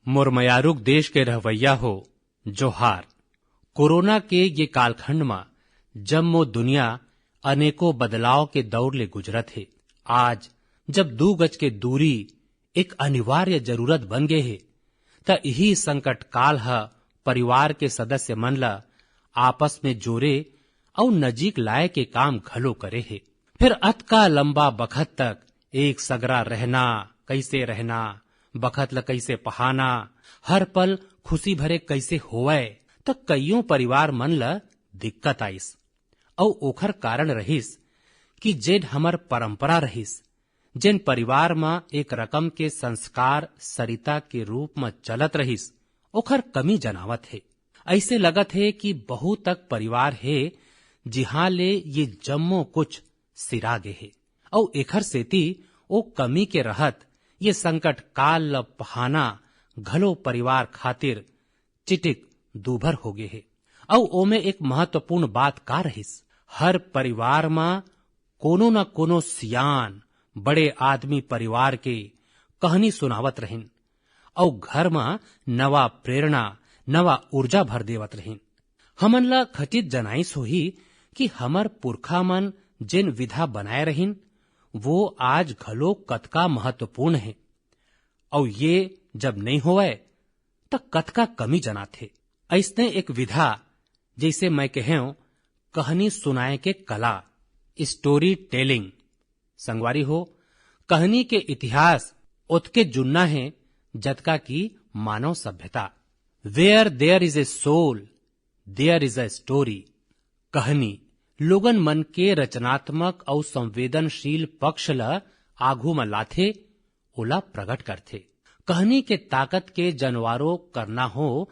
मुरमयारुक देश के रहवैया हो जोहार। कोरोना के ये कालखंड में जब दुनिया अनेकों बदलाव के दौर ले गुजरत है, आज जब 2 गज के दूरी एक अनिवार्य जरूरत बन गए है, त यही संकट काल है परिवार के सदस्य मन ला आपस में जोड़े और नजीक लाए के काम घलो करे है। फिर अत का लंबा बखत तक एक सगरा रहना, कैसे रहना, बखत ल कैसे पहाना, हर पल खुशी भरे कैसे होवे, तो कईयों परिवार मन ला दिक्कत आइस। और ओखर कारण रहिस कि जेन हमर परंपरा रहिस, जिन परिवार में एक रकम के संस्कार सरिता के रूप में चलत रहिस, ओखर कमी जनावत है। ऐसे लगत है कि बहुत तक परिवार है जिहां ले ये जम्मो कुछ सिरागे है, और एखर सेती ओ कमी के रहत ये संकट काल ल पहाना घलो परिवार खातिर चिटिक दूभर हो गए है। और ओमे एक महत्वपूर्ण बात का रहिस, हर परिवार में कोनो न कोनो सियान बड़े आदमी परिवार के कहानी सुनावत रहिन और घर में नवा प्रेरणा, नवा ऊर्जा भर देवत रहिन। हमन ला खचित जनाइस होही कि हमर पुरखा मन जिन विधा बनाए रहिन वो आज घलो कतका महत्वपूर्ण है, और ये जब नहीं होवे तो कतका कमी जनाथे। ऐसने एक विधा जैसे मैं कहूं कहानी सुनाए के कला, स्टोरी टेलिंग। संगवारी हो, कहानी के इतिहास उतके जुन्ना है जतका की मानव सभ्यता। Where there is a soul there is a story. कहानी लोगन मन के रचनात्मक और संवेदनशील पक्ष ला आगू में लाथे, ओला प्रकट करथे। कहानी के ताकत के जनवारो करना हो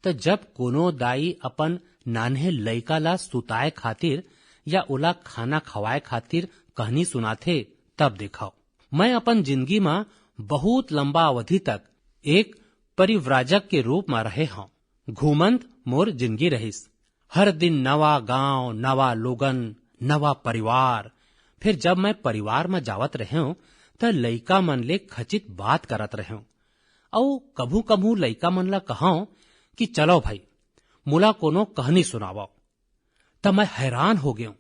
तो जब कोनो दाई अपन नान्हे लइका ला सुताए खातिर या ओला खाना खवाए खातिर कहानी सुनाथे, तब देखाओ। मैं अपन जिंदगी में बहुत लंबा अवधि तक एक परिव्राजक के रूप में रहे हूँ। घूमंत मोर जिंदगी रहिस, हर दिन नवा गांव, नवा लोगन, नवा परिवार। फिर जब मैं परिवार में जावत रहे हूँ तो लइका मन ले खचित बात करत रहे हूँ, और कभू कभू लइका मन ला कहाऊं कि चलो भाई मोला कोनो कहानी सुनावो, तब मैं हैरान हो गयो।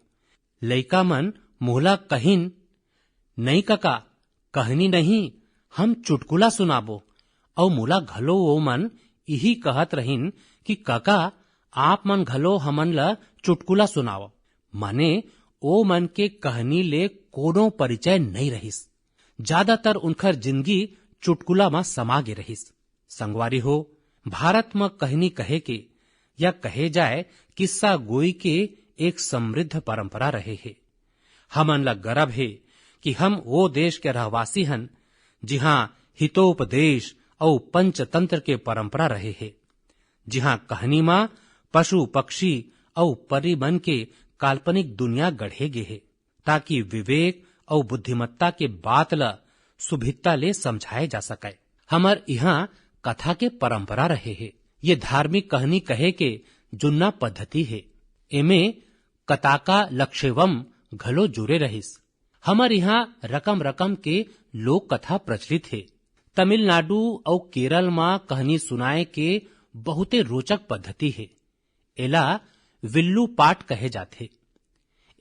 लइका मन मोला कहिन, नहीं काका कहानी नहीं, हम चुटकुला सुनाबो। और मोला घलो वो मन यही कहत रहिन कि काका आप मन घलो हमन ला चुटकुला सुनाओ। माने ओ मन के कहानी ले कोनो परिचय नहीं रहिस, ज्यादातर उनकर जिंदगी चुटकुला में समागे रहिस। संगवारी हो, भारत में कहानी कहे के या कहे जाए किस्सा गोई के एक समृद्ध परंपरा रहे है। हमन ला गर्व है कि हम वो देश के रहवासी हन जिहां हितोपदेश और पंचतंत्र के परंपरा रहे है, जिहां कहानी में पशु पक्षी और परी बन के काल्पनिक दुनिया गढ़े गे है, ताकि विवेक और बुद्धिमत्ता के बात ला सुभिता ले समझाए जा सके। हमर यहाँ कथा के परंपरा रहे है। ये धार्मिक कहानी कहे के जुन्ना पद्धति है। एमे कताका लक्ष्यवम घलो जुड़े रहिस। हमर यहाँ रकम रकम के लोक कथा प्रचलित है। तमिलनाडु और केरल में कहानी सुनाए के बहुते रोचक पद्धति है। एला विल्लू पाठ कहे जाथे।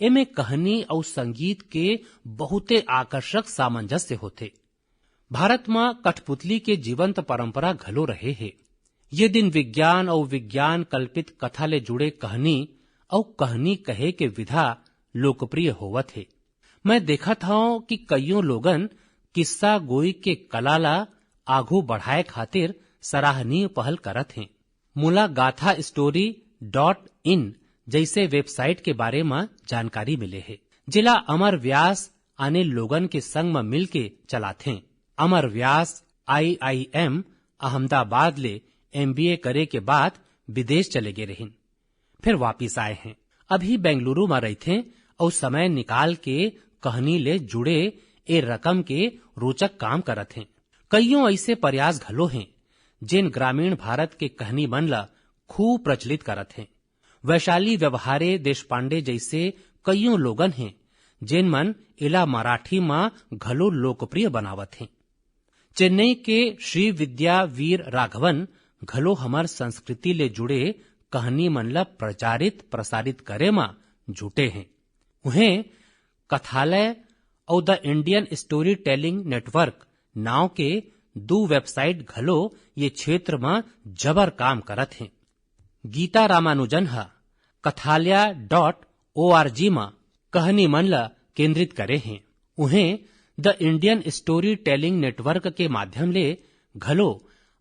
एमे कहानी और संगीत के बहुते आकर्षक सामंजस्य होते। भारत में कठपुतली के जीवंत परंपरा घलो रहे है। ये दिन विज्ञान और विज्ञान कल्पित कथा ले जुड़े कहानी और कहानी कहे के विधा लोकप्रिय होवत है। मैं देखत हूं कि कईयों लोगन किस्सा गोई के कला ला आगू बढ़ाए खातिर सराहनीय पहल करत हैं। मुला गाथा story.in जैसे वेबसाइट के बारे में जानकारी मिले है, जिला अमर व्यास आने लोगन के संग में मिल के चलाथे। अमर व्यास IIM अहमदाबाद ले MBA करे के बाद विदेश चले गए रहिन, फिर वापिस आए हैं। अभी बेंगलुरु में रहते और समय निकाल के कहानी ले जुड़े ए रकम के रोचक काम करत हैं। कईयों ऐसे प्रयास घलो हैं जिन ग्रामीण भारत के कहानी मन ला खूब प्रचलित करत हैं। वैशाली व्यवहारे देशपांडे जैसे कईयों लोगन हैं जिन मन इला मराठी में घलो लोकप्रिय बनावत हैं। चेन्नई के श्री विद्या वीर राघवन घलो हमर संस्कृति ले जुड़े कहानी मन ला प्रचारित प्रसारित करे मा जुटे हैं। उन्हें कथालय और the Indian story telling network नाव के 2 वेबसाइट घलो ये क्षेत्र में जबर काम करत हैं। गीता रामानुजन हा kathalaya.org में कहानी मन ला केंद्रित करे हैं। उन्हें the Indian story telling network के माध्यम ले घलो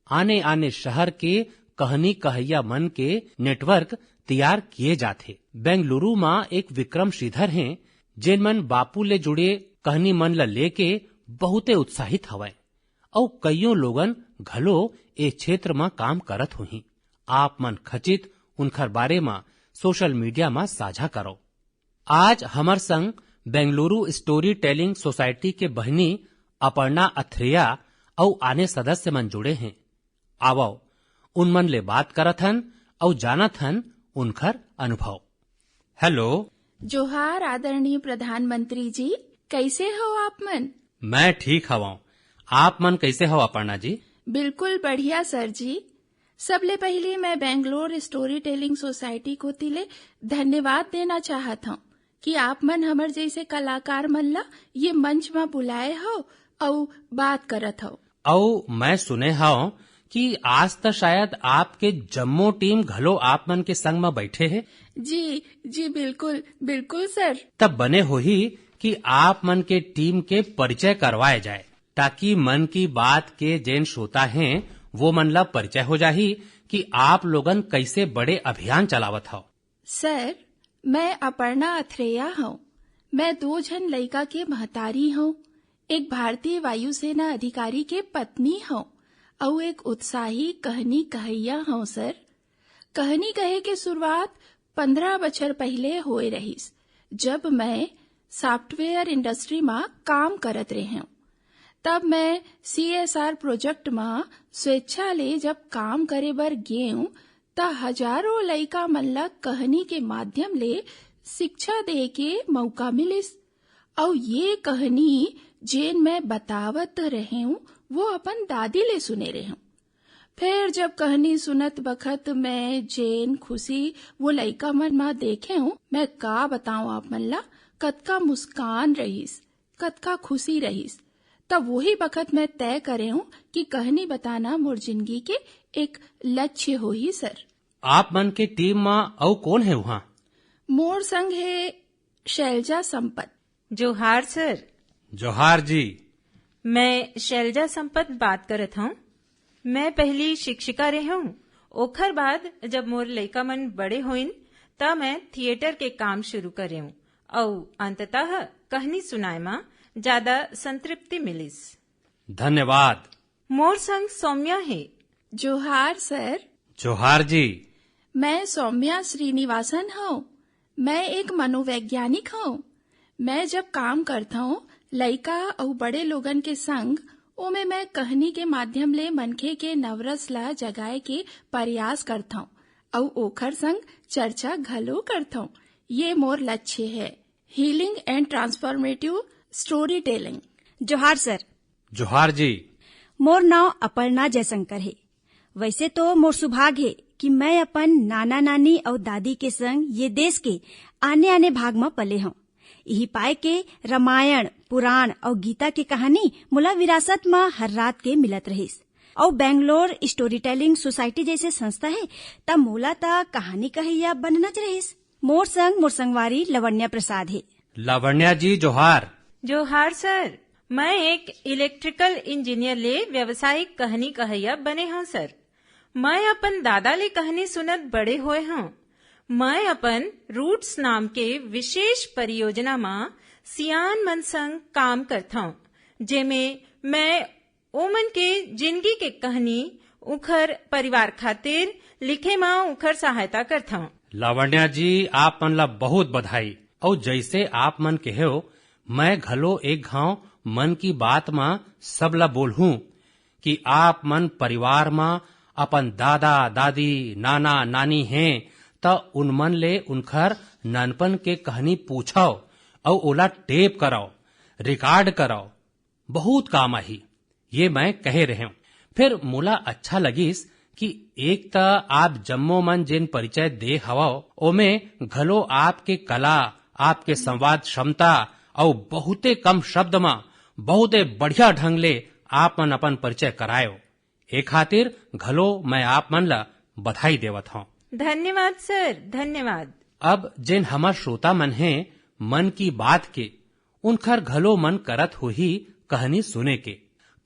आने आने शहर के कहानी कहैया मन के नेटवर्क तैयार किए जाते। बेंगलुरु में एक विक्रम श्रीधर हैं जिन मन बापू ले जुड़े कहानी मन ला लेके बहुते उत्साहित हवय और कईयों लोगन घलो ए क्षेत्र में काम करत हुई। आप मन खचित उनकर बारे में सोशल मीडिया में साझा करो। आज हमर संग बेंगलुरु स्टोरी टेलिंग सोसाइटी के बहनी अपर्णा अथरेया और आने सदस्य मन जुड़े हैं। आवो उन मन ले बात करत हन और जानत हन उनकर अनुभव। हेलो। जोहार आदरणीय प्रधानमंत्री जी, कैसे हो आप मन? मैं ठीक हवाऊं। आप मन कैसे हो अपर्णा जी? बिल्कुल बढ़िया सर जी। सबले पहले मैं बेंगलोर स्टोरी टेलिंग सोसाइटी को तिले धन्यवाद देना चाहत हूँ कि आप मन हमर जैसे कलाकार मन ला ये मंच में बुलाए हो और बात करत हो। और मैं सुने हूँ कि आज तक शायद आपके जम्मू टीम घलो आप मन के संग में बैठे है। जी बिल्कुल बिल्कुल सर। तब बने हो ही कि आप मन के टीम के परिचय करवाए जाए ताकि मन की बात के जेन श्रोता हैं वो मन ला परिचय हो जाही कि आप लोगन कैसे बड़े अभियान चलावत हो। सर, मैं अपर्णा अथरेया हूँ। मैं 2 जन लड़का के महतारी हूँ। एक भारतीय वायुसेना अधिकारी के पत्नी हूँ और एक उत्साही कहानी कहैया हूँ सर। कहानी कहे के शुरुआत 15 बछर पहले होए रहीस, जब मैं सॉफ्टवेयर इंडस्ट्री में काम करत रहे हूँ। तब मैं CSR प्रोजेक्ट में स्वेच्छा ले जब काम करे बर गे हूँ त हजारों लड़का मन ला कहानी के माध्यम ले शिक्षा दे के मौका मिलिस। और ये कहानी जेन मैं बतावत रहे हूँ वो अपन दादी ले सुने रहे हूँ। फिर जब कहानी सुनत बखत मैं जेन खुशी वो लड़का मन में देखे हूँ, मैं का बताऊँ आप मन ला, कतका मुस्कान रहीस, कतका खुशी रहीस। तब वही बखत मैं तय करे हूँ कि कहानी बताना मोर जिंदगी के एक लक्ष्य हो ही सर। आप मन के टीम में और कौन है वहाँ? मोर संग है शैलजा संपत। जोहार सर। जोहार जी। मैं शैलजा संपत बात करत हूँ। मैं पहली शिक्षिका रही हूँ। ओखर बाद जब मोर लइका मन बड़े होइन तब मैं थिएटर के काम शुरू करे हूँ और अंततः कहानी सुनाए में ज्यादा संतृप्ति मिलिस। धन्यवाद। मोर संग सौम्या है। जोहार सर। जोहार जी। मैं सौम्या श्रीनिवासन हूँ। मैं एक मनोवैज्ञानिक हूँ। मैं जब काम करता हूँ लड़का और बड़े लोगन के संग, ओमे मैं कहानी के माध्यम ले मनखे के नवरस ला जगाए के प्रयास करता हूँ और ओखर संग चर्चा घलो करता हूँ। ये मोर लक्ष्य है, healing and transformative story telling. जोहार सर। जोहार जी। मोर नाव अपर्णा जयशंकर है। वैसे तो मोर सौभाग्य है कि मैं अपन नाना नानी और दादी के संग ये देश के आने आने भाग में पले हूँ। यही पाए के रामायण, पुराण और गीता की कहानी मुला विरासत में हर रात के मिलत रहीस। और बेंगलोर स्टोरी टेलिंग सोसाइटी जैसे संस्था है तब मोला ता कहानी कहैया बनना रहीस। मोर संगवारी लवण्या प्रसाद है। लवण्या जी जोहार। जोहार सर। मैं एक इलेक्ट्रिकल इंजीनियर ले व्यावसायिक कहानी कहैया बने हूँ सर। मैं अपन दादा ले कहानी सुनत बड़े हुए हूँ। मैं अपन रूट्स नाम के विशेष परियोजना में सियान मन संग काम करता हूँ, जेमे मैं ओमन के जिंदगी के कहानी उखर परिवार खातिर लिखे में उखर सहायता करता हूँ। लावण्या जी, आप मन ला बहुत बधाई। और जैसे आप मन के हो, मैं घलो एक घाव मन की बात में सब ला बोलूं कि आप मन परिवार में अपन दादा दादी नाना नानी हैं त उन मन ले उनखर नानपन के कहानी पूछो और ओला टेप कराओ, रिकॉर्ड कराओ, बहुत काम आही। ये मैं कहे रहे हूँ। फिर मोला अच्छा लगिस कि एक त आप जम्मो मन जेन परिचय दे हवाओ ओमे घलो आपके कला, आपके संवाद क्षमता और बहुते कम शब्द में बहुते बढ़िया ढंग ले आप मन अपन परिचय करायो। ए खातिर घलो मैं आप मन ला बधाई देवत हूँ। धन्यवाद सर, धन्यवाद। अब जेन हमर श्रोता मन है मन की बात के उनखर घलो मन करत हो ही कहानी सुने के।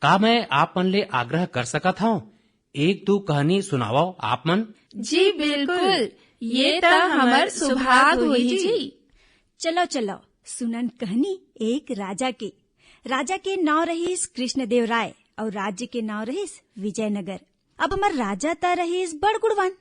का मैं आप मन ले आग्रह कर सकत हूँ एक दो कहानी सुनाओ आप मन? जी बिल्कुल, ये तो हमर सौभाग्य हुई जी। चलो चलो सुनन कहानी एक राजा के नाव रहीस कृष्णदेव राय और राज्य के नाव रहीस विजयनगर। अब हमर राजा ता रहीस बड़ गुणवान।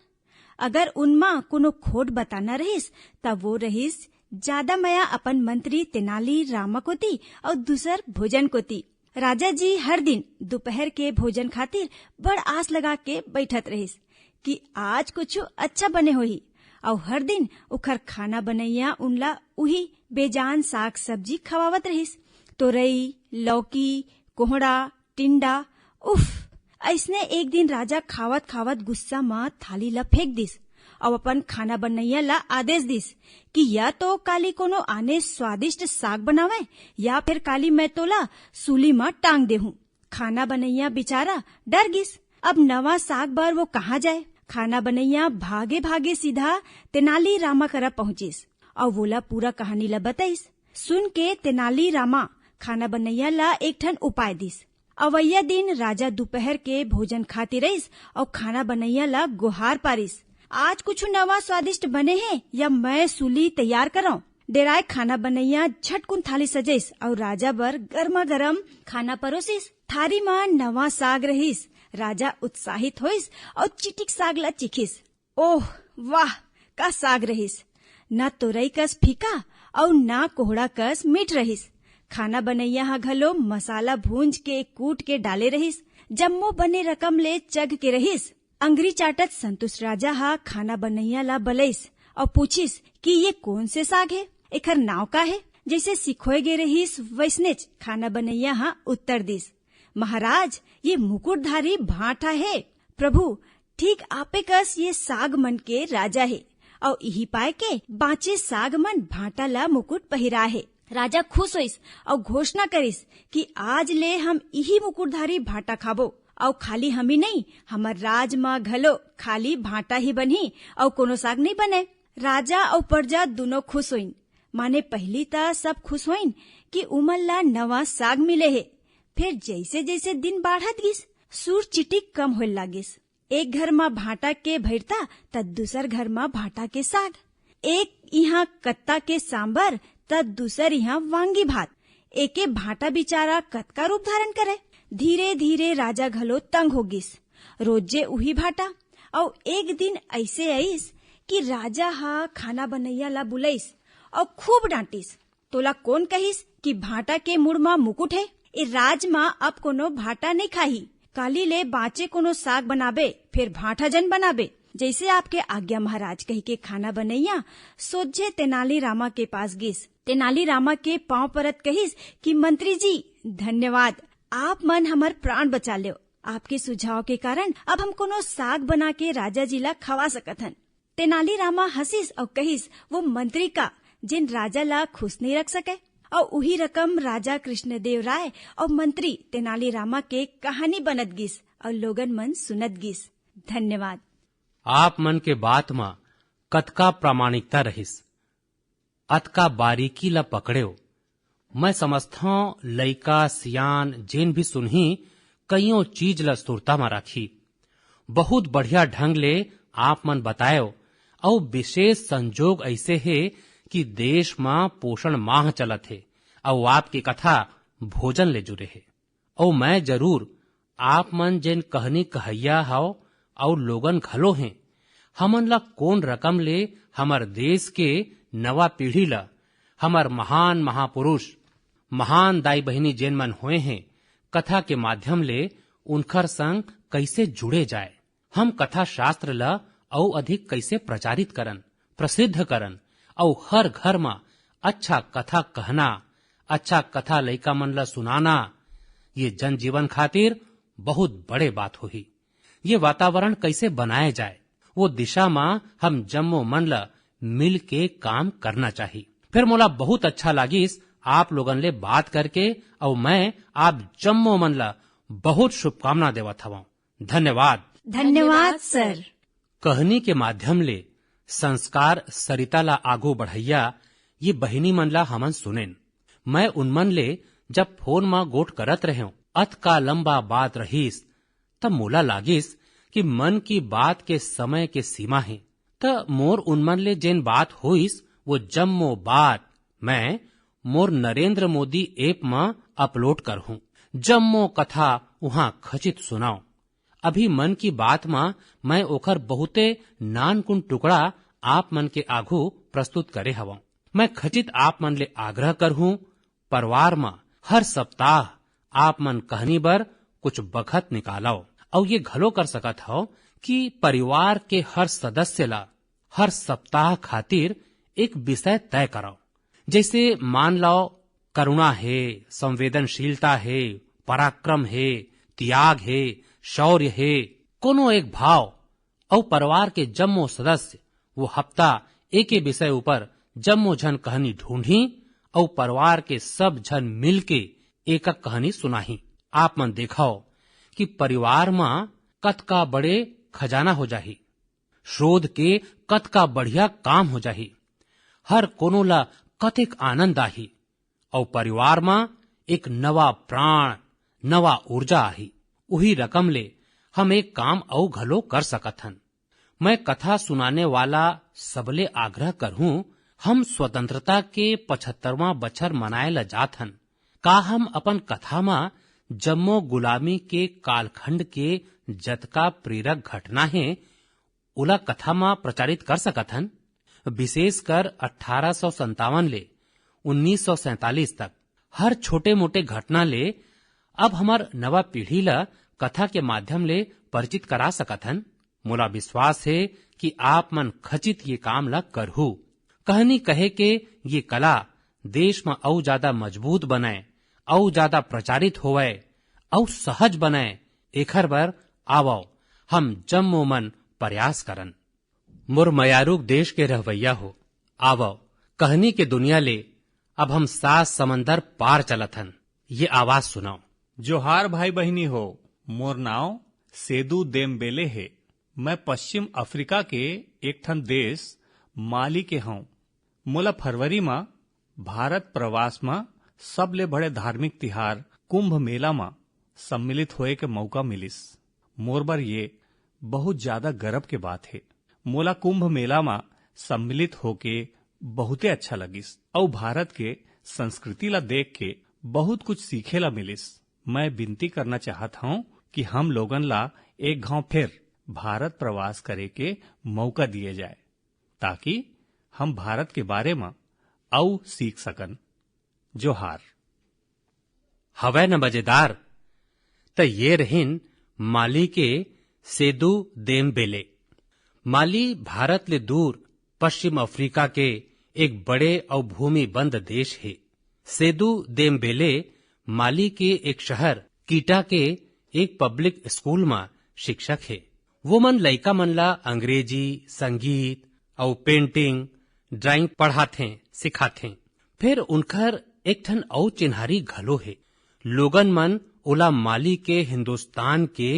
अगर उनमा कोनो खोट बताना रहीस तब वो रहीस ज्यादा मया अपन मंत्री तेनाली रामा कोती और दूसर भोजन कोती। राजा जी हर दिन दोपहर के भोजन खातिर बड़ आस लगा के बैठत रहीस कि आज कुछ अच्छा बने होही और हर दिन उखर खाना बनैया उनला उही बेजान साग सब्जी खवावत रहीस। तोरई, लौकी, कोहड़ा, टिंडा, उफ। ऐसने एक दिन राजा खावत खावत गुस्सा में थाली ला फेंक दिस और अपन खाना बनैया ला आदेश दिस कि या तो काली कोनो आने स्वादिष्ट साग बनावे या फिर काली मैं तोला सूली में टांग दे हूँ। खाना बनैया बेचारा डर गिस। अब नवा साग बार वो कहाँ जाए। खाना बनैया भागे भागे सीधा तेनाली रामा करा पहुँचिस और वोला पूरा कहानी ला बताइस। सुन के तेनाली रामा खाना बनैया ला एक ठन उपाय दिस। अवैया दिन राजा दोपहर के भोजन खाती रहीस और खाना बनैया ला गुहार पारिस। आज कुछ नवा स्वादिष्ट बने हैं या मैं सूली तैयार कराऊं। डेराय खाना बनैया झटकुन थाली सजाइस और राजा बर गर्मा गर्म खाना परोसिस। थारी में नवा साग रहीस। राजा उत्साहित होइस और चिटिक साग ला चिखिस। ओह वाह, का साग रहीस। न तोरई कस फीका और न कोहड़ा कस मीठ रहीस। खाना बनैया हा घलो मसाला भूंज के कूट के डाले रहीस। जम्मो बने रकम ले चग के रहीस। अंगरी चाटत संतुष्ट राजा हा खाना बनैया ला बलैस और पूछिस कि ये कौन से साग है, एकर नाव का है। जैसे सिखोए गे रहीस वैसनेच खाना बनैया हा उत्तर दिस। महाराज, ये मुकुटधारी भाटा है। प्रभु, ठीक आपे कस ये साग मन के राजा है और यही पाए के बाँचे साग मन भाटा ला मुकुट पहिरा है। राजा खुश होइस और घोषणा करिस कि आज ले हम यही मुकुटधारी भाटा खाबो और खाली हम ही नहीं, हमर राज में घलो खाली भाटा ही बनी और कोनो साग नहीं बने। राजा और प्रजा दोनों खुश होइन। माने पहली ता सब खुश होइन कि उमल ला नवा साग मिले है। फिर जैसे जैसे दिन बढ़त गिस सूर चिटिक कम होल लागिस। एक घर में भाटा के भरता त दूसर घर में भाटा के साग। एक यहाँ कत्ता के सांबर त दूसर यहाँ वांगी भात। एके भाटा बिचारा कतका रूप धारण करे। धीरे धीरे राजा घलो तंग हो गिस। रोजे उही भाटा और एक दिन ऐसे आईस कि राजा हा खाना बनैया ला बुलाइस और खूब डांटिस। तोला कौन कहिस कि भाटा के मुड़ मा मुकुट है। ए राज मा अब कोनो भाटा नहीं खाही। काली ले बाँचे कोनो साग बनाबे फिर भाटा जन बनाबे। जैसे आपके आज्ञा महाराज, कही के खाना बनैया सोझे तेनाली रामा के पास गिस। तेनाली रामा के पांव परत कहिस कि मंत्री जी धन्यवाद, आप मन हमार प्राण बचा ले। आपके सुझाव के कारण अब हम कोनो साग बना के राजा जी ला खवा सकत हन। तेनाली रामा हंसिस और कहिस वो मंत्री का जिन राजा ला खुश नहीं रख सके। और उही रकम राजा कृष्णदेव राय और मंत्री तेनाली रामा के कहानी बनत गिस और लोगन मन सुनत गिस। धन्यवाद। आप मन के बात में कतका प्रामाणिकता रहिस, अतका बारीकी ला पकड़ेओ। मैं समझता हूँ लइका सियान जेन भी सुनही कईयों चीज ला सुरता में राखी। बहुत बढ़िया ढंग ले आप मन बतायो और विशेष संजोग ऐसे है कि देश में पोषण माह चलत है और आपकी कथा भोजन ले जुड़े है। और मैं जरूर आप मन जेन कहनी कहैया हाओ और लोगन घलो हैं, हमन ला कौन रकम ले हमर देश के नवा पीढ़ी ला हमर महान महापुरुष महान दाई बहिनी जेन मन हुए हैं कथा के माध्यम ले उनकर संग कैसे जुड़े जाए। हम कथा शास्त्र ला और अधिक कैसे प्रचारित करन, प्रसिद्ध करन और हर घर में अच्छा कथा कहना, अच्छा कथा लइका मन ला सुनाना, ये जनजीवन खातिर बहुत बड़े बात होही। ये वातावरण कैसे बनाए जाए वो दिशा में हम जम्मो मन ला मिल के काम करना चाहिए। फिर मोला बहुत अच्छा लागिस आप लोगन ले बात करके और मैं आप जम्मो मन ला बहुत शुभकामना देवत हूँ। धन्यवाद। धन्यवाद सर। कहानी के माध्यम ले संस्कार सरिता ला आगू बढ़ैया ये बहिनी मन ला हमन सुनेन। मैं उनमन ले जब फोन में गोट करत रहे अत का लंबा बात रहीस तब मोला लागिस कि मन की बात के समय के सीमा है। त मोर उनमन ले जेन बात होइस वो जम्मो बात मैं मोर नरेंद्र मोदी ऐप में अपलोड करहूं। जम्मो कथा वहां खचित सुनाओ। अभी मन की बात में मैं ओखर बहुते नानकुन टुकड़ा आप मन के आगू प्रस्तुत करे हवा। मैं खचित आप मन ले आग्रह करहूं परिवार में हर सप्ताह आप मन कहानी बर कुछ बखत निकालाओ और ये घलो कर सकत हो कि परिवार के हर सदस्य ला हर सप्ताह खातिर एक विषय तय कराओ। जैसे मान लो करुणा है, संवेदनशीलता है, पराक्रम है, त्याग है, शौर्य है, कोनो एक भाव और परिवार के जम्मो सदस्य वो हफ्ता एक ही विषय ऊपर जम्मो झन कहानी ढूंढी और परिवार के सब झन मिलके एक कहानी सुनाही। आप मन देखाओ कि परिवार में कत का बड़े खजाना हो जाही, शोध के कत का बढ़िया काम हो जाही, हर कोनो ला कतेक आनंद आही और परिवार में एक नवा प्राण नवा ऊर्जा आही। उही रकम ले हम एक काम औ घलो कर सकत हन। मैं कथा सुनाने वाला सबले आग्रह करहूं हम स्वतंत्रता के 75वां बछर मनाए ल जात हन। का हम अपन कथा में जम्मो गुलामी के कालखंड के जतका प्रेरक घटना है उला कथा में प्रचारित कर सकत हन। विशेषकर 1857 ले 1947 तक हर छोटे मोटे घटना ले अब हमार नवा पीढ़ी ला कथा के माध्यम ले परिचित करा सकत हन। मोला विश्वास है कि आप मन खचित ये काम ला करहु। कहानी कहे के ये कला देश में और ज्यादा मजबूत बनाए और ज्यादा प्रचारित होवे और सहज बनाए एखर बर आवो हम जम्मो मन प्रयास करन। मोर मयारुक देश के रहवैया हो आवो कहानी के दुनिया ले अब हम 7 समंदर पार चलत हन। ये आवाज सुनाओ। जोहार भाई बहनी हो, मोर नाव सेदू देमबेले है। मैं पश्चिम अफ्रीका के एक ठन देश माली के हूँ। मोला फरवरी में भारत प्रवास में सबले बड़े धार्मिक तिहार कुंभ मेला में सम्मिलित होए के मौका मिलिस। मोर बर ये बहुत ज्यादा गर्व के बात है। मोला कुंभ मेला में सम्मिलित होके बहुते अच्छा लगिस और भारत के संस्कृति ला देख के बहुत कुछ सीखे ला मिलिस। मैं विनती करना चाहत हूँ कि हम लोगन ला एक घाव फिर भारत प्रवास करे के मौका दिए जाए ताकि हम भारत के बारे में औ सीख सकन। जोहार। हवै न मजेदार। त ये रहिन माली के सेदू देमबेले। माली भारत ले दूर पश्चिम अफ्रीका के एक बड़े और भूमि बंद देश है। सेदू देमबेले माली के एक शहर कीटा के एक पब्लिक स्कूल में शिक्षक है। वो मन लइका मन ला अंग्रेजी, संगीत और पेंटिंग, ड्राइंग पढ़ाथे सिखाथे। फिर उनकर एक ठन और चिन्हारी घलो है। लोगन मन ओला माली के हिंदुस्तान के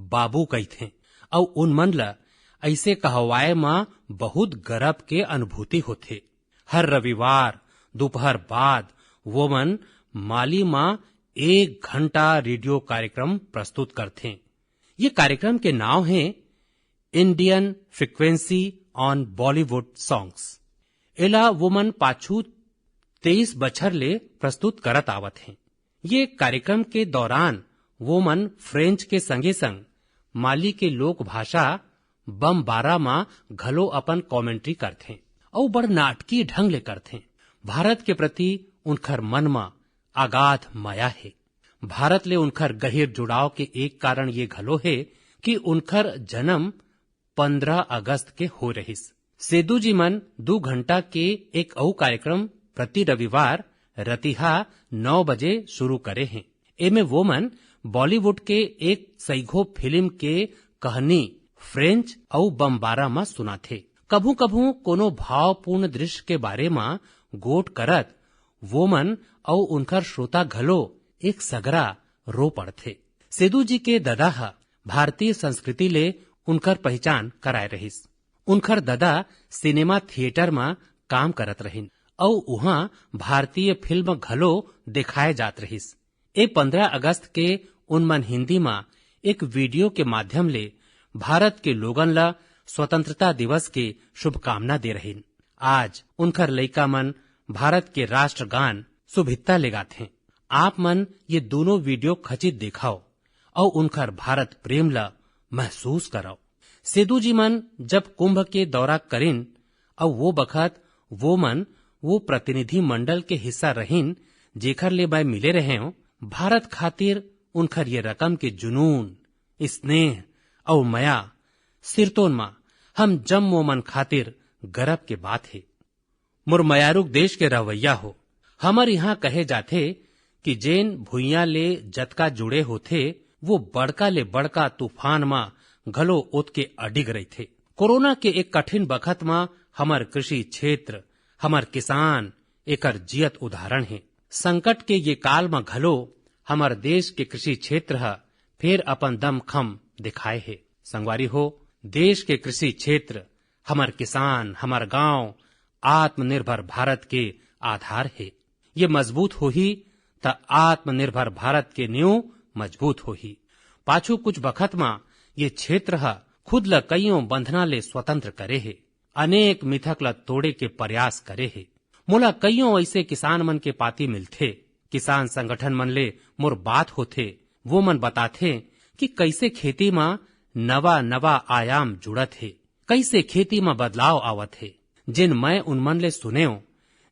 बाबू कहथे और उन मन ला ऐसे कहवाए में बहुत गर्व के अनुभूति होथे। हर रविवार दोपहर बाद वो मन माली में 1 घंटा रेडियो कार्यक्रम प्रस्तुत करथे। ये कार्यक्रम के नाम है Indian frequency on Bollywood songs. एला वो मन पाछू 23 बछर ले प्रस्तुत करत आवत हैं। ये कार्यक्रम के दौरान वो मन फ्रेंच के संगे संग माली के लोक भाषा बमबारा में घलो अपन कमेंट्री करथे और बड़ नाटकीय ढंग ले करथे। भारत के प्रति उनकर मन में अगाध माया है। भारत ले उनकर गहिर जुड़ाव के एक कारण ये घलो है कि उनकर जन्म 15 अगस्त के हो रहिस। सेदू जी मन 2 घंटा के एक और कार्यक्रम प्रति रविवार रतिहा 9 बजे शुरू करे हैं। एमे वो मन बॉलीवुड के एक सईघो फिल्म के कहानी फ्रेंच और बमबारा में सुना थे। कभू कभू कोनो भावपूर्ण दृश्य के बारे में गोट करत वो मन और उनकर श्रोता घलो एक सगरा रो पड़थे। सेदू जी के ददा भारतीय संस्कृति ले उनकर पहचान कराए रहिस। उनकर ददा सिनेमा थिएटर में काम करत रहिन और उहाँ भारतीय फिल्म घलो दिखाए जात रहिस। 15 अगस्त के उनमन हिंदी में एक वीडियो के माध्यम ले भारत के लोगन ला स्वतंत्रता दिवस के शुभकामना दे रहिन। आज उनकर लइका मन भारत के राष्ट्रगान सुभित्ता ले गाथे। आप मन ये दोनों वीडियो खचित देखाओ और उनकर भारत प्रेम ला महसूस कराओ। सेदू जी मन जब कुंभ के दौरा करिन और वो बखत वो मन वो प्रतिनिधि मंडल के हिस्सा रहिन जेखर ले मैं मिले रहे हो। भारत खातिर उनकर ये रकम के जुनून, स्नेह और मया सिरतोन मा हम जम्मो मन खातिर गर्व के बात है। मुरमयारुक देश के रवैया हो। हमर यहाँ कहे जाथे कि जेन भुइया ले जतका जुड़े होथे वो बड़का ले बड़का तूफान मा घलो ओत के अडिग रही थे। कोरोना के एक कठिन बखत मा हमर कृषि क्षेत्र, हमर किसान एकर जियत उदाहरण है। संकट के ये काल में घलो हमर देश के कृषि क्षेत्र फिर अपन दम खम दिखाए है। संगवारी हो, देश के कृषि क्षेत्र, हमर किसान, हमर गांव आत्मनिर्भर भारत के आधार है। ये मजबूत हो ही त आत्मनिर्भर भारत के नींव मजबूत हो ही। पाछू कुछ बखत में ये क्षेत्र खुद ल कईयों बंधना ले स्वतंत्र करे है। अनेक मिथक ल तोड़े के प्रयास करे है। मोला कईयों ऐसे किसान मन के पाती मिलथे। किसान संगठन मन ले मोर बात होथे। वो मन बताथे कि कैसे खेती में नवा नवा आयाम जुड़त है, कैसे खेती में बदलाव आवत है। जिन मैं उन मन ले सुनेओ,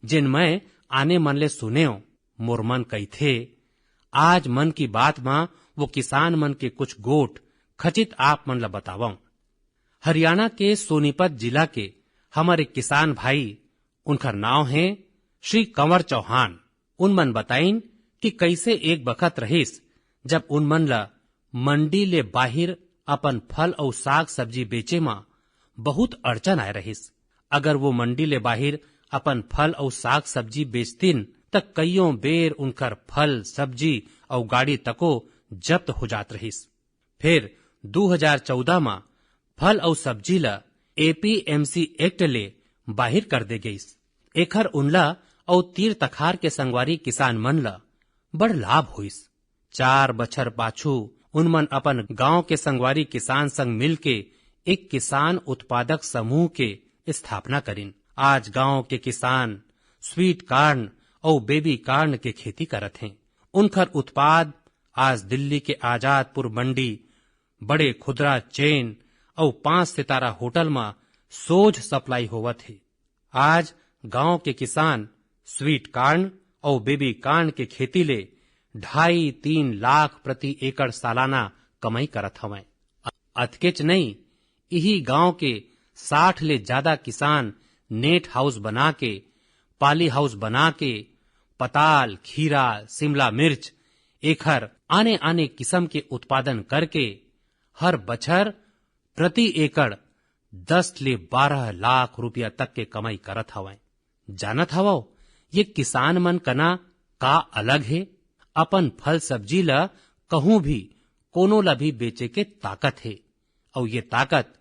जिन मैं आने मन ले सुनेओ, मोर मन कही थे आज मन की बात में वो किसान मन के कुछ गोट खचित आप मन ला बतावाऊं। हरियाणा के सोनीपत जिला के हमारे किसान भाई, उनका नाम है श्री कंवर चौहान। उन मन बताइन कि कैसे एक बखत रहिस जब उन मन ला मंडी ले बाहिर अपन फल और साग सब्जी बेचे में बहुत अड़चन आए रहिस। अगर वो मंडी ले बाहिर अपन फल और साग सब्जी बेचतीन तक कईयों बेर उनकर फल सब्जी और गाड़ी तको जब्त हो जात रहिस। फिर 2014 में फल और सब्जी ला APMC एक्ट ले बाहिर कर दे गईस। एखर उनला और तीर तखार के संगवारी किसान मन ला बड़ लाभ होइस। 4 बछर पाछू उनमन अपन गांव के संगवारी किसान संग मिल के एक किसान उत्पादक समूह के स्थापना करिन। आज गांव के किसान स्वीट कॉर्न और बेबी कॉर्न के खेती करत हैं। उनकर उत्पाद आज दिल्ली के आजादपुर मंडी, बड़े खुदरा चेन और 5 सितारा होटल में सोझ सप्लाई होवत है। आज गांव के किसान स्वीट कॉर्न और बेबी कॉर्न के खेती ले 2.5-3 लाख प्रति एकड़ सालाना कमाई करत हवें। अतकेच नहीं, यही गांव के 60 ले ज्यादा किसान नेट हाउस बना के, पाली हाउस बना के पताल, खीरा, शिमला मिर्च एखर आने आने किस्म के उत्पादन करके हर बछर प्रति एकड़ 10 ले 12 लाख रुपया तक के कमाई करत हवें। जानत हवो ये किसान मन कना का अलग है। अपन फल सब्जी ला कहूं भी कोनो ला भी बेचे के ताकत है और ये ताकत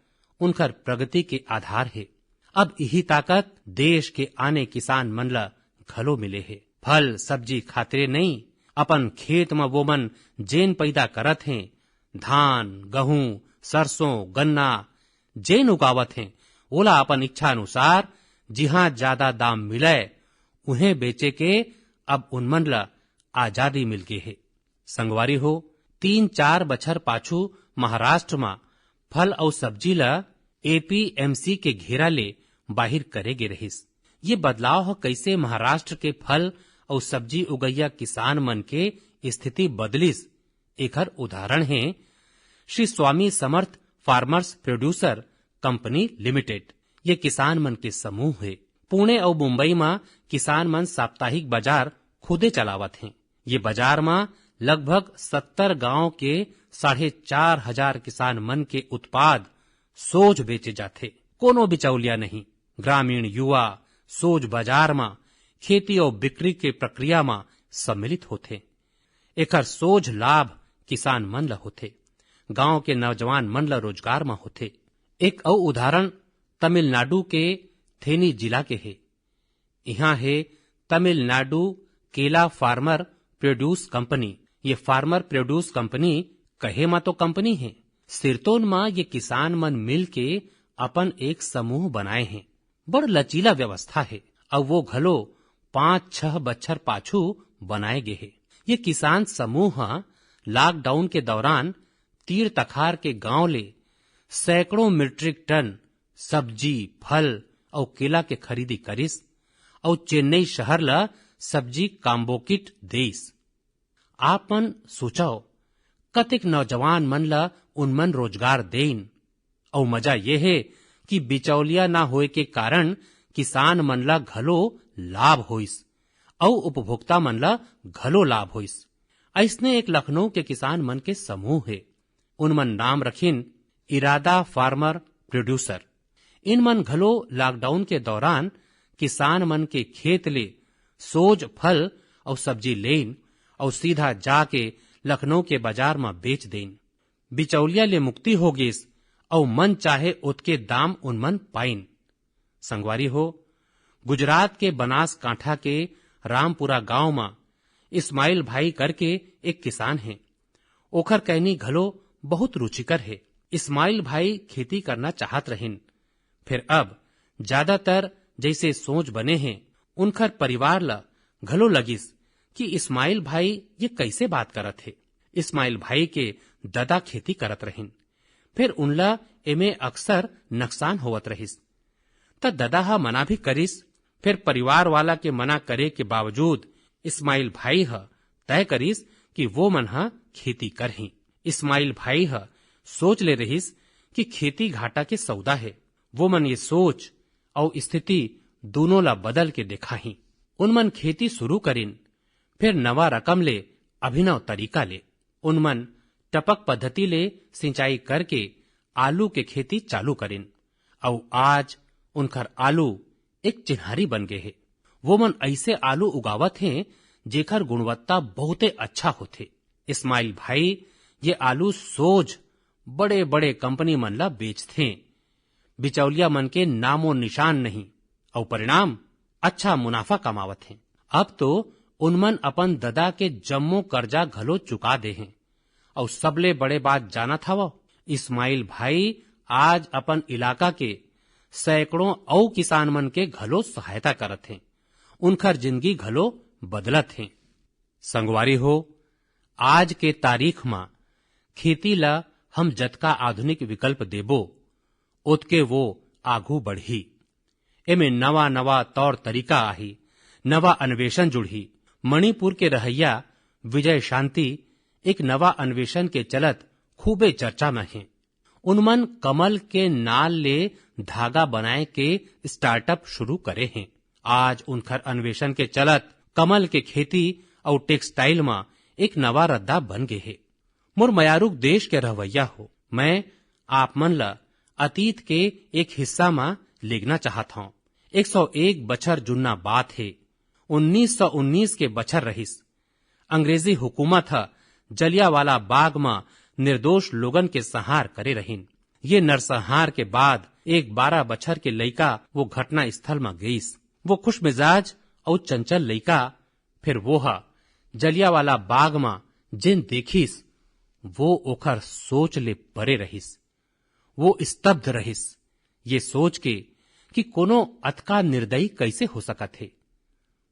उनकर प्रगति के आधार है। अब यही ताकत देश के आने किसान मन ला घलो मिले है। फल सब्जी खातिर नहीं, अपन खेत में वो मन जेन पैदा करत हैं, धान, गेहूं, सरसों, गन्ना जेन उगावत हैं, ओला अपन इच्छा अनुसार जिहाँ ज्यादा दाम मिले उन्हें बेचे के अब उनमन ला आजादी मिल गई है। संगवारी हो, 3-4 बछर पाछू महाराष्ट्र में फल और सब्जी ला APMC के घेरा ले बाहिर करे गे रहिस। ये बदलाव कैसे महाराष्ट्र के फल और सब्जी उगैया किसान मन के स्थिति बदलिस, एकर उदाहरण है Shri Swami Samarth farmers producer company limited. ये किसान मन के समूह है। पुणे और मुंबई में किसान मन साप्ताहिक बाजार खुदे चलावत हैं। ये बाजार में लगभग 70 गांव के 4,500 किसान मन के उत्पाद सोझ बेचे जाते। कोनो बिचौलिया नहीं। ग्रामीण युवा सोझ बाजार में खेती और बिक्री के प्रक्रिया में सम्मिलित होते। एकर सोझ लाभ किसान मन ला होते। गांव के नौजवान मन ला रोजगार में होते। एक और उदाहरण तमिलनाडु के थेनी जिला के है। यहाँ है तमिलनाडु केला फार्मर प्रोड्यूस कंपनी। ये फार्मर प्रोड्यूस कंपनी कहे मा तो कंपनी है, सिरतोन मां ये किसान मन मिल के अपन एक समूह बनाए हैं। बड़ लचीला व्यवस्था है और वो घलो 5-6 बच्छर पाछू बनाए गए है। ये किसान समूह लॉकडाउन के दौरान तीर तखार के गांव ले सैकड़ों मीट्रिक टन सब्जी, फल और केला के खरीदी करिस और चेन्नई शहर ला सब्जी काम्बोकिट देस। आपन सोचाओ कतिक नौजवान मन ला उनमन रोजगार देन। और मजा ये है कि बिचौलिया ना होए के कारण किसान मन ला घलो लाभ होइस और उपभोक्ता मन ला घलो लाभ होइस। ऐसने एक लखनऊ के किसान मन के समूह है। उनमन नाम रखिन इरादा फार्मर प्रोड्यूसर। इन मन घलो लॉकडाउन के दौरान किसान मन के खेत ले सोझ फल और सब्जी लेन और सीधा जाके लखनऊ के बाजार में बेच देन। बिचौलिया ले मुक्ति हो गिस और मन चाहे उतके दाम उनमन पाइन। संगवारी हो, गुजरात के बनासकांठा के रामपुरा गांव में इस्माइल भाई करके एक किसान है। ओखर कहनी घलो बहुत रुचिकर है। इस्माइल भाई खेती करना चाहत रहिन, फिर अब ज्यादातर जैसे सोच बने हैं उनकर परिवार ला घलो लगिस कि इस्माइल भाई ये कैसे बात करत है। इस्माइल भाई के ददा खेती करत रहिन, फिर उनला एमे अक्सर नुकसान होवत रहिस। त ददा हा मना भी करिस, फिर परिवार वाला के मना करे के बावजूद इस्माइल भाई हा तय करिस कि वो मन हा खेती करही। इस्माइल भाई हा सोच ले रहिस कि खेती घाटा के सौदा है। वो मन ये सोच और स्थिति दोनों ला बदल के देखा ही। उनमन खेती शुरू करिन, फिर नवा रकम ले अभिनव तरीका ले। उनमन टपक पद्धति ले सिंचाई करके आलू के खेती चालू करिन और आज उनकर आलू एक चिन्हारी बन गए है। वो मन ऐसे आलू उगावत हैं जेकर गुणवत्ता बहुते अच्छा होथे। इस्माइल भाई ये आलू सोझ बड़े बड़े कंपनी मन ला बेचथे। बिचौलिया मन के नामो निशान नहीं और परिणाम अच्छा मुनाफा कमावत हैं। अब तो उनमन अपन ददा के जम्मो कर्जा घलो चुका दे हैं। और सबले बड़े बात जाना था वो इस्माइल भाई आज अपन इलाका के सैकड़ों औ किसान मन के घलो सहायता करत हैं। उनकर जिंदगी घलो बदलत हैं। संगवारी हो, आज के तारीख में खेती ला हम जतका आधुनिक विकल्प देबो उतके वो आगू बढ़ी। एमे नवा नवा तौर तरीका आही, नवा अन्वेषण जुड़ी। मणिपुर के रहैया विजय शांति एक नवा अन्वेषण के चलत खूबे चर्चा में है। उनमन कमल के नाल ले धागा बनाए के स्टार्टअप शुरू करे हैं। आज उनकर अन्वेषण के चलत कमल के खेती और टेक्सटाइल में एक नवा रद्दा बन गए है। मोर मयारुक देश के रहवैया हो, मैं आप मन ला अतीत के एक हिस्सा में लेगना चाहता हूँ। 101 बछर जुन्ना बात है। 1919 के बछर रहिस। अंग्रेजी हुकूमत जलियावाला बाग में निर्दोष लोगन के संहार करे रहिन। ये नरसंहार के बाद एक 12 बछर के लइका वो घटना स्थल में गईस। वो खुश मिजाज और चंचल लइका फिर वो जलियावाला बाग में जिन देखिस वो ओखर सोच ले परे रहिस। वो स्तब्ध रहिस ये सोच के कि कोनो अतका निर्दयी कैसे हो सकत है।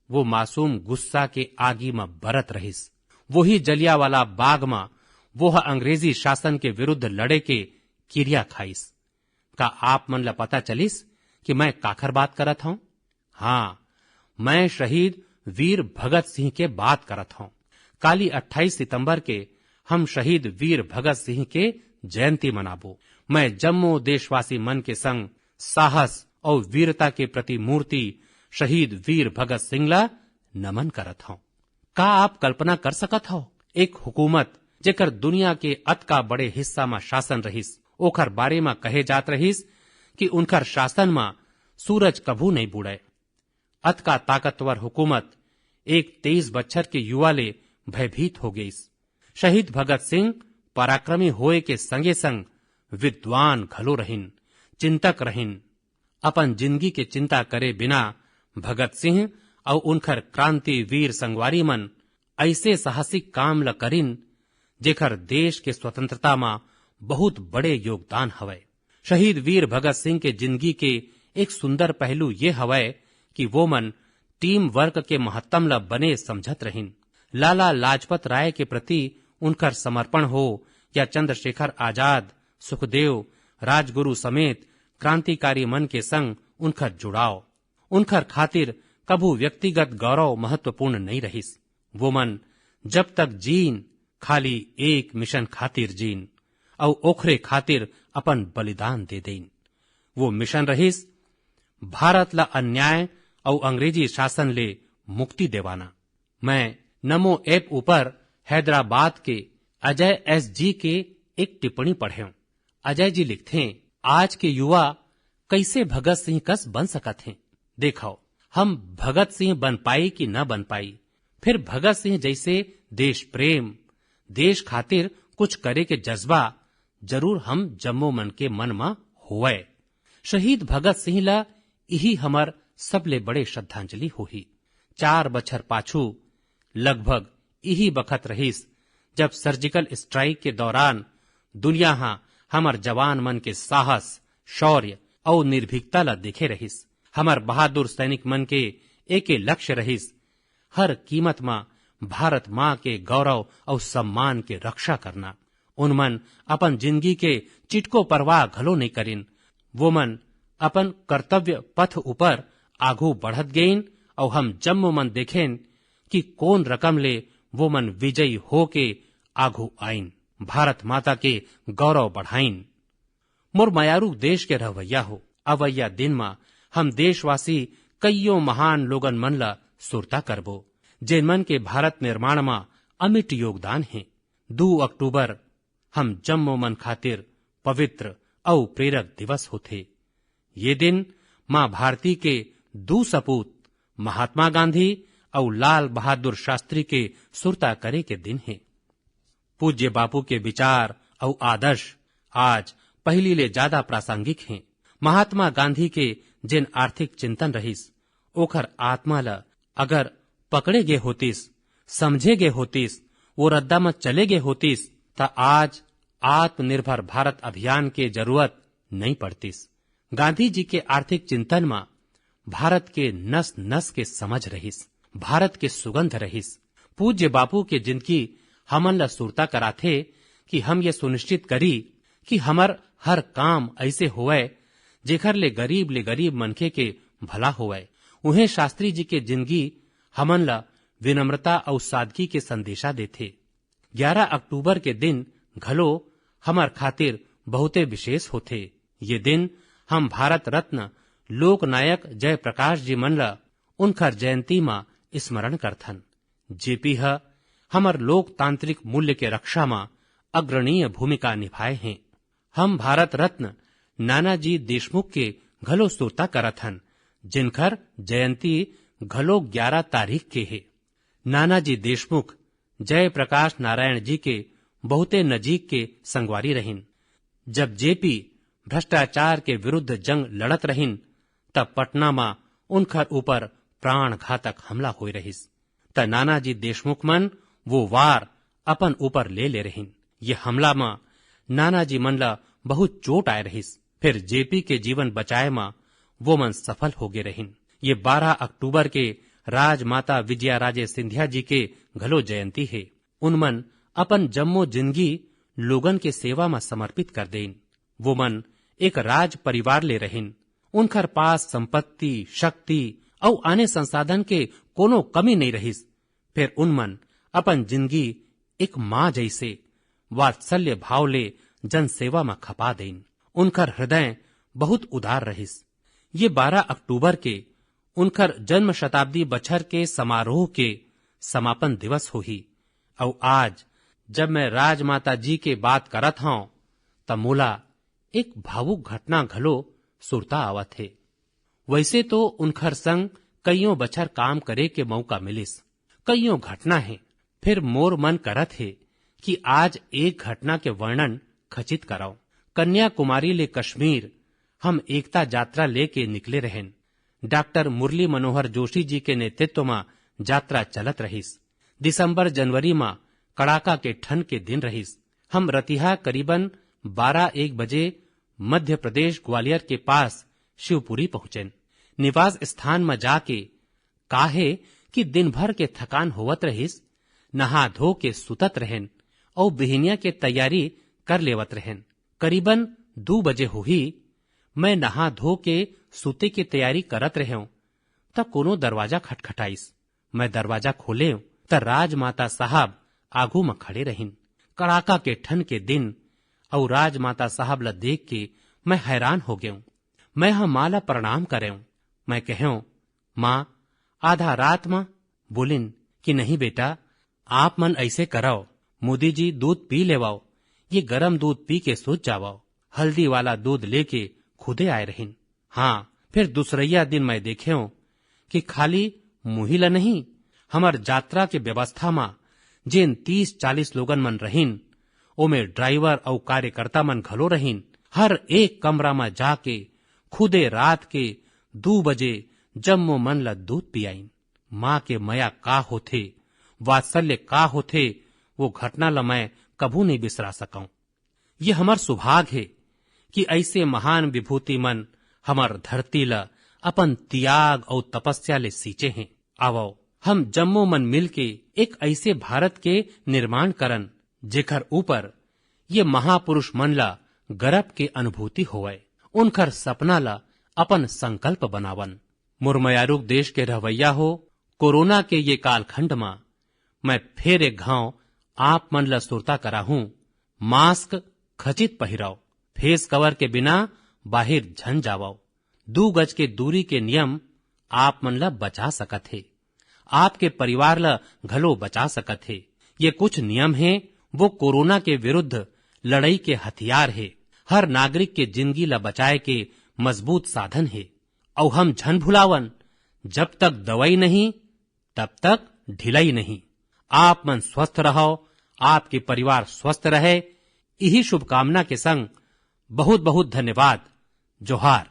वो मासूम गुस्सा के आगी में बरत रहिस। वही जलियावाला बाग में वो अंग्रेजी शासन के विरुद्ध लड़े के किरिया खाइस। का आप मन ला पता चलिस कि मैं काखर बात करत हूँ? हाँ, मैं शहीद वीर भगत सिंह के बात करत हूँ। काली 28 सितंबर के हम शहीद वीर भगत सिंह के जयंती मनाबो। मैं जम्मू देशवासी मन के संग साहस और वीरता के प्रति मूर्ति शहीद वीर भगत सिंह ला नमन करत हूँ। का आप कल्पना कर सकत हो एक हुकूमत जेकर दुनिया के अत का बड़े हिस्सा में शासन रहिस, ओखर बारे में कहे जात रहिस कि उनकर शासन में सूरज कभू नहीं बुड़े। अत का ताकतवर हुकूमत एक 23 बच्चर के युवा ले भयभीत हो गई। शहीद भगत सिंह पराक्रमी होए के संगे संग विद्वान घलो रहिन, चिंतक रहिन। अपन जिंदगी के चिंता करे बिना भगत सिंह और उनकर क्रांति वीर संगवारी मन ऐसे साहसिक काम ल करिन जेकर देश के स्वतंत्रता में बहुत बड़े योगदान हवय। शहीद वीर भगत सिंह के जिंदगी के एक सुंदर पहलू ये हवय कि वो मन टीम वर्क के महत्तम ल बने समझत रहिन। लाला लाजपत राय के प्रति उनकर समर्पण हो या चंद्रशेखर आजाद, सुखदेव, राजगुरु समेत क्रांतिकारी मन के संग उनकर जुड़ाव, उनकर खातिर कभू व्यक्तिगत गौरव महत्वपूर्ण नहीं रहिस। वो मन जब तक जीन खाली एक मिशन खातिर जीन और ओखरे खातिर अपन बलिदान दे देन। वो मिशन रहिस भारत ला अन्याय और अंग्रेजी शासन ले मुक्ति देवाना। मैं नमो ऐप ऊपर हैदराबाद के अजय एस जी के एक टिप्पणी पढ़े। अजय जी लिखते हैं, आज के युवा कैसे भगत सिंह कस बन सकत हैं। देखो हम भगत सिंह बन पाई कि न बन पाई, फिर भगत सिंह जैसे देश प्रेम, देश खातिर कुछ करे के जज्बा जरूर हम जम्मो मन के मन में होवे। शहीद भगत सिंह ला यही हमर सबले बड़े श्रद्धांजलि होही। 4 बछर पाछू लगभग यही बखत रहिस जब सर्जिकल स्ट्राइक के दौरान दुनिया हमर जवान मन के साहस, शौर्य और निर्भीकता ला देखे रहिस। हमर बहादुर सैनिक मन के एक लक्ष्य रहिस हर कीमत में भारत माँ के गौरव और सम्मान के रक्षा करना। उन मन अपन जिंदगी के चिटको परवाह घलो नहीं करिन। वो मन अपन कर्तव्य पथ ऊपर आगू बढ़त गईन और हम जम्मो मन देखें कि कौन रकम ले वो मन विजयी हो के आगू आइन, भारत माता के गौरव बढ़ाइन। मोर मयारू देश के रहवैया हो, अवैया दिन में हम देशवासी कईयों महान लोगन मन ला सुरता करबो जिन मन के भारत निर्माण में अमिट योगदान है। 2 अक्टूबर हम जम्मो मन खातिर पवित्र और प्रेरक दिवस होते। ये दिन माँ भारती के 2 सपूत महात्मा गांधी और लाल बहादुर शास्त्री के सुरता करे के दिन है। पूज्य बापू के विचार और आदर्श आज पहली ले ज्यादा प्रासंगिक हैं। महात्मा गांधी के जिन आर्थिक चिंतन रहिस ओखर आत्मा ला अगर पकड़े गे होतिस, समझे गे होतिस, वो रद्दा में चले गे होतिस ता आज आत्मनिर्भर भारत अभियान के जरूरत नहीं पड़तीस। गांधी जी के आर्थिक चिंतन में भारत के नस नस के समझ रहिस, भारत के सुगंध रहिस। पूज्य बापू के जिंदगी हमन ला सुरता कराथे कि हम ये सुनिश्चित करी कि हमर हर काम ऐसे होवे जेखर ले गरीब मनखे के भला होवे। उन्हें शास्त्री जी के जिंदगी हमन ला विनम्रता और सादगी के संदेशा देथे। 11 अक्टूबर के दिन घलो हमर खातिर बहुते विशेष होथे। ये दिन हम भारत रत्न लोक नायक जयप्रकाश जी मन ला उनकर जयंती में स्मरण करथन। जेपी हमर लोकतांत्रिक मूल्य के रक्षा में अग्रणीय भूमिका निभाए हैं। हम भारत रत्न नानाजी देशमुख के घलो सुरता करथन जिनकर जयंती घलो 11 तारीख के है। नानाजी देशमुख जयप्रकाश नारायण जी के बहुते नजीक के संगवारी रहिन। जब जेपी भ्रष्टाचार के विरुद्ध जंग लड़त रहिन तब पटना में उनकर ऊपर प्राण घातक हमला होई रहिस त नानाजी देशमुख मन वो वार अपन ऊपर ले रहिन। ये हमला में नानाजी मन ला बहुत चोट आए रहिस। फिर जेपी के जीवन बचाए में वो मन सफल हो गए रहिन। ये 12 अक्टूबर के राजमाता विजया राजे सिंधिया जी के घलो जयंती है। उन मन अपन जम्मो जिंदगी लोगन के सेवा में समर्पित कर देन। वो मन एक राज परिवार ले रहिन। उनकर पास संपत्ति, शक्ति और आने संसाधन के कोनो कमी नहीं रहिस। फिर उन मन अपन जिंदगी एक माँ जैसे वात्सल्य भाव ले जन सेवा में खपा देन। उनकर हृदय बहुत उदार रहिस। ये 12 अक्टूबर के उनकर जन्म शताब्दी बछर के समारोह के समापन दिवस होही और आज जब मैं राजमाता जी के बात करत हूं तब मोला एक भावुक घटना घलो सुरता आवत है। वैसे तो उनखर संग कईयों बछर काम करे के मौका मिलिस, कईयों घटना है, फिर मोर मन करत है कि आज एक घटना के वर्णन खचित कराओ। कन्याकुमारी ले कश्मीर हम एकता यात्रा लेके निकले रहन। डॉक्टर मुरली मनोहर जोशी जी के नेतृत्व में यात्रा चलत रहिस। दिसंबर जनवरी में कड़ाका के ठंड के दिन रहिस। हम रतिहा करीबन 12-1 बजे मध्य प्रदेश ग्वालियर के पास शिवपुरी पहुंचेन। निवास स्थान में जाके काहे कि दिन भर के थकान होवत रहिस, नहा धो के सुतत रहन और बिहनिया के तैयारी कर लेवत रहन। करीबन 2 बजे हुई मैं नहा धो के सुते की तैयारी करत रहूं तब कोनो दरवाजा खटखटाइस। मैं दरवाजा खोले त राजमाता साहब आगू में खड़े रहिन। कड़ाका के ठंड के दिन और राजमाता साहब ला देख के मैं हैरान हो गयूं। मैं हम माँ ला प्रणाम करें। मैं कहूं, माँ आधा रात में? बोलिन कि नहीं बेटा, आप मन ऐसे कराओ, मोदी जी दूध पी लेवाओ, ये गरम दूध पी के सोच जावाओ। हल्दी वाला दूध लेके खुदे आए रहिन। हाँ, फिर दूसरैया दिन मैं देखें कि खाली मुही ला नहीं, हमार यात्रा के व्यवस्था में जिन 30-40 लोगन मन रहिन ओमे ड्राइवर और कार्यकर्ता मन घलो रहिन। हर एक कमरा में जाके खुदे रात के 2 बजे जम्मो मन ला दूध पियाइन। माँ के मया का होथे, वात्सल्य का होथे, वो घटना ला मैं कभू नहीं बिसरा सकूं। ये हमार सौभाग्य है कि ऐसे महान विभूति मन हमार धरती ला अपन त्याग और तपस्या ले सींचे हैं। आवो हम जम्मो मन मिल के एक ऐसे भारत के निर्माण करन जेकर ऊपर ये महापुरुष मन ला गर्व के अनुभूति होवे, उनकर सपना ला अपन संकल्प बनावन। मुरमयारूक देश के रहवैया हो, कोरोना के ये कालखंड में मैं फिर एक घाव आप मन ला सुरता करा हूं। मास्क खचित पहिराओ, फेस कवर के बिना बाहर झन जावाओ। 2 गज के दूरी के नियम आप मन ला बचा सकत है, आपके परिवार ला घलो बचा सकत है। ये कुछ नियम हैं, वो कोरोना के विरुद्ध लड़ाई के हथियार है, हर नागरिक के जिंदगी ला बचाए के मजबूत साधन है। और हम झन भुलावन, जब तक दवाई नहीं तब तक ढिलाई नहीं। आप मन स्वस्थ रहो, आपके परिवार स्वस्थ रहे, यही शुभकामना के संग बहुत बहुत धन्यवाद। जोहार।